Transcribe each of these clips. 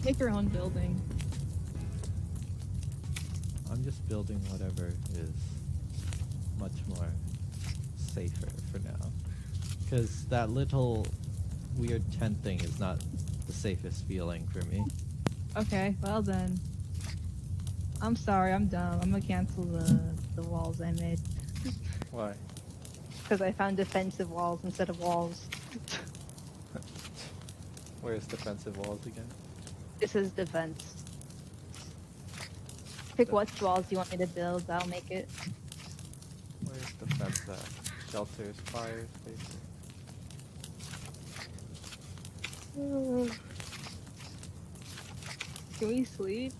Make your own building. I'm just building whatever is much more safer for now. Because that little weird tent thing is not the safest feeling for me. Okay, well then. I'm sorry, I'm dumb. I'm gonna cancel the walls I made. Why? Because I found defensive walls instead of walls. Where's defensive walls again? This is defense. Pick what walls you want me to build, I'll make it. Where's defense at? Shelters, fire, spaces. Can we sleep?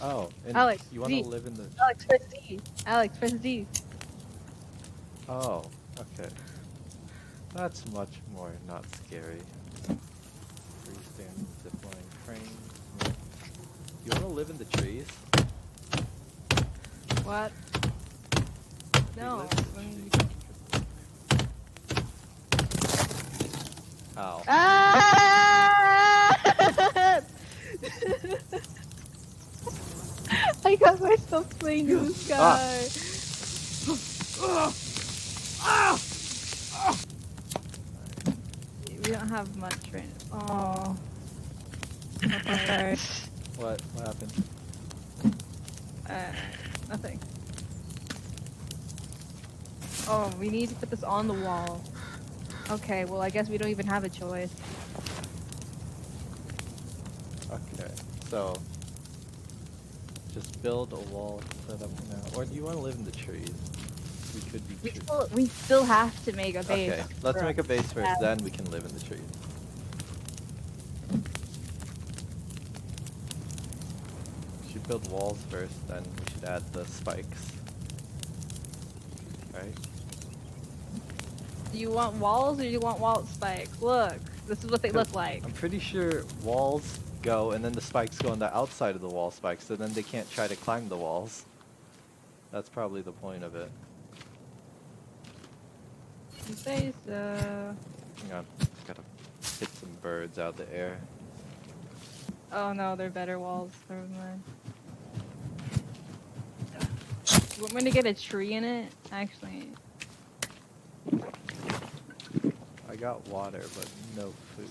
Oh, and Alex, you want to Z. live in the... Alex, press D. Alex, press D. Oh, okay. That's much more not scary. Freestanding zipline crane. You want to live in the trees? What? No. Ow. Ah! I got myself playing in the sky. We don't have much right now. Oh. Okay. What? What happened? Nothing. Oh, we need to put this on the wall. Okay, well I guess we don't even have a choice. Okay, so just build a wall set up now. Or do you want to live in the trees? We could be We still have to make a base. Okay, let's make a base first, then we can live in the trees. We should build walls first, then we should add the spikes. Right? Do you want walls or do you want wall spikes? Look, this is what they look like. I'm pretty sure walls go and then the spikes go on the outside of the wall spikes, so then they can't try to climb the walls. That's probably the point of it. You say so. Hang on, gotta hit some birds out of the air. Oh no, they're better walls. Never mind. You want me to get a tree in it? Actually. I got water, but no food.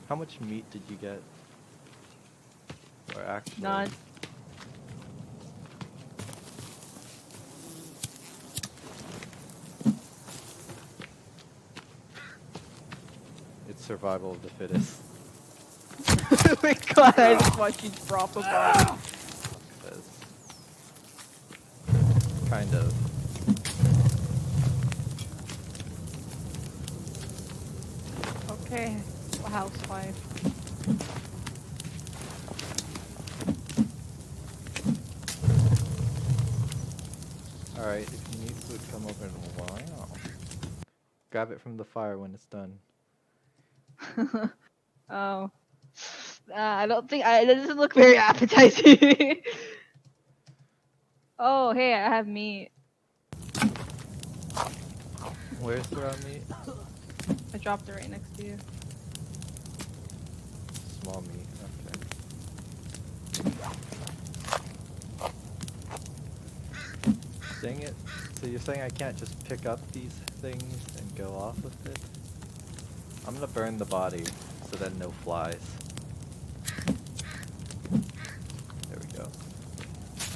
How much meat did you get? Or actually... None. It's survival of the fittest. Oh my god, I just watched you drop a body. Kind of. Okay, housewife. Alright, if you need food, come over in a while. Grab it from the fire when it's done. Oh. I don't think that doesn't look very appetizing. Oh, hey, I have meat. Where's the raw meat? I dropped it right next to you. Small meat, okay. Dang it. So you're saying I can't just pick up these things and go off with it? I'm gonna burn the body, so then no flies. There we go.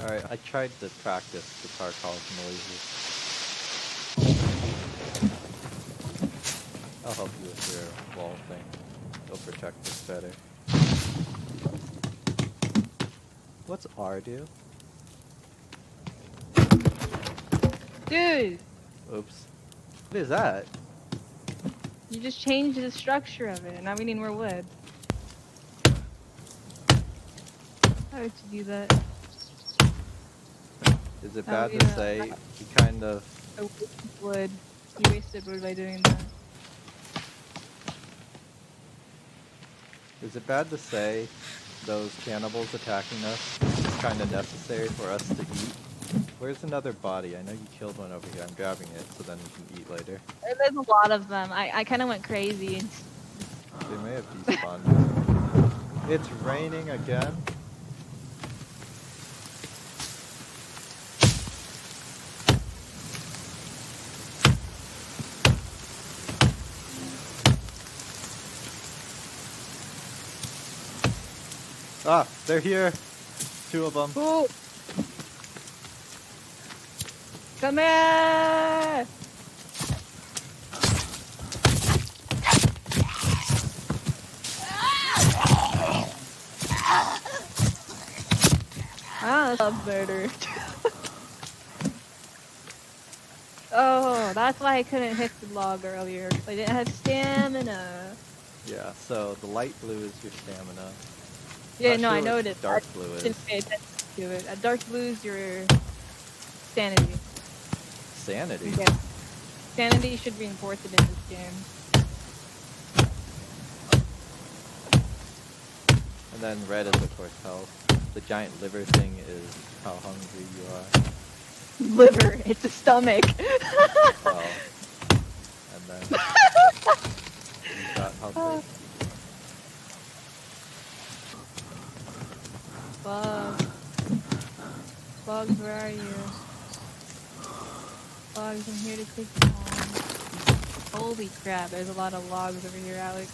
Alright, I tried to practice guitar college noises. I'll help you with your wall thing. It'll protect us better. What's R do? Dude! Oops. What is that? You just changed the structure of it, and now we need more wood. How did you do that? Is it Oh, bad yeah. to say you kind of... I wasted wood. You wasted wood by doing that. Is it bad to say those cannibals attacking us is kind of necessary for us to eat? Where's another body? I know you killed one over here. I'm grabbing it so then we can eat later. There's a lot of them. I kind of went crazy and They may have despawned. It's raining again. Ah, they're here. 2 of them. Ooh. Come here! I love murder. Oh, that's why I couldn't hit the log earlier. 'Cause I didn't have stamina. Yeah, so the light blue is your stamina. Yeah, Not no, sure I what noticed. dark I blue is. didn't pay attention to it. Dark blue is your sanity. Sanity? Okay. Sanity should be important in this game. And then red is of course health. The giant liver thing is how hungry you are. Liver, it's a stomach. Oh. And then you got how big? Bugs. Bugs, where are you? Bugs, I'm here to take you home. Holy crap, there's a lot of logs over here, Alex.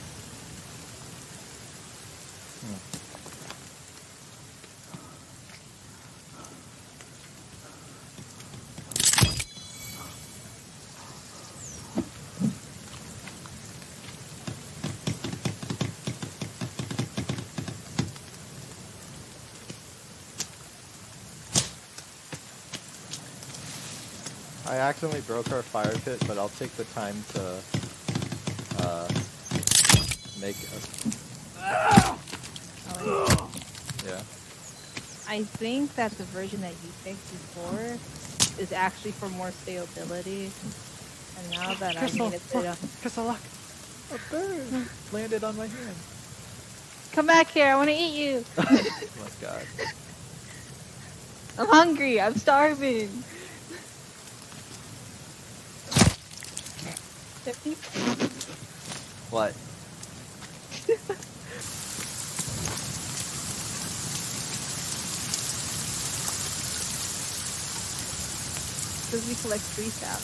I accidentally broke our fire pit, but I'll take the time to make a... Yeah. I think that the version that you picked before is actually for more stability. And now that I made it Crystal, look! A bird landed on my hand. come back here, I want to eat you. Oh my god. I'm hungry, I'm starving. What? Because we collect tree sap.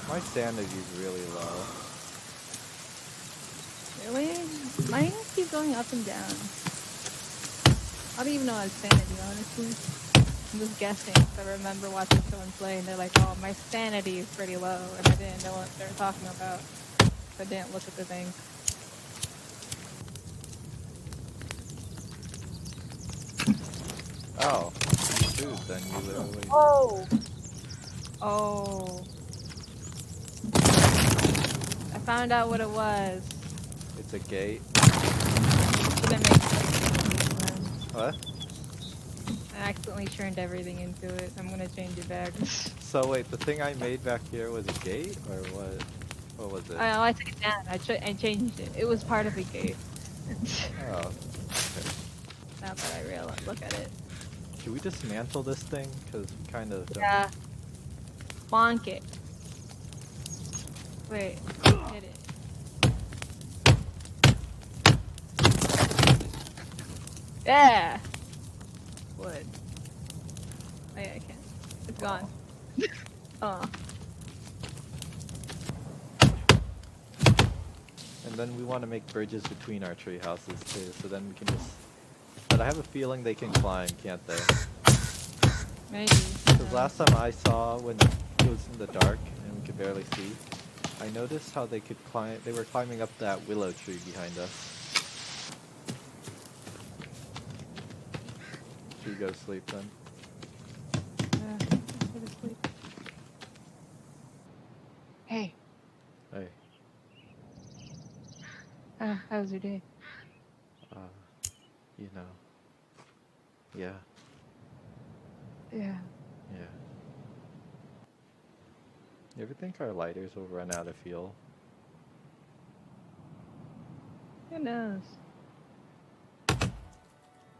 My sanity's really low. Really? Mine keep going up and down. I don't even know how it's sanity, honestly. I'm just guessing. I remember watching someone play and they're like, oh, my sanity is pretty low. And I didn't know what they were talking about. So I didn't look at the thing. Oh. Food, then you literally... Oh! Oh. I found out what it was. It's a gate. Didn't make sense. What? I accidentally turned everything into it. I'm gonna change it back. So wait, the thing I made back here was a gate, or what? What was it? I took it down. I changed it. It was part of a gate. Oh. Okay. Now that I realize, look at it. Should we dismantle this thing? Because we kind of don't... Yeah. Bonk it. Wait. Hit it. Yeah! Wood. Oh yeah, I can. It's gone. Oh. And then we want to make bridges between our tree houses too, so then we can just... But I have a feeling they can climb, can't they? Maybe. Because last time I saw, when it was in the dark and we could barely see, I noticed how they could climb. They were climbing up that willow tree behind us. Should we go to sleep then? Yeah, let's go to sleep. Hey, Hey. how was your day? You know. Yeah. Yeah. Yeah. You ever think our lighters will run out of fuel? Who knows?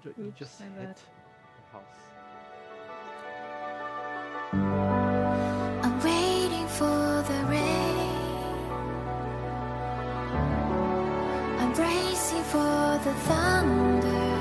You Oops, just my hit bad. the house. bracing for the thunder.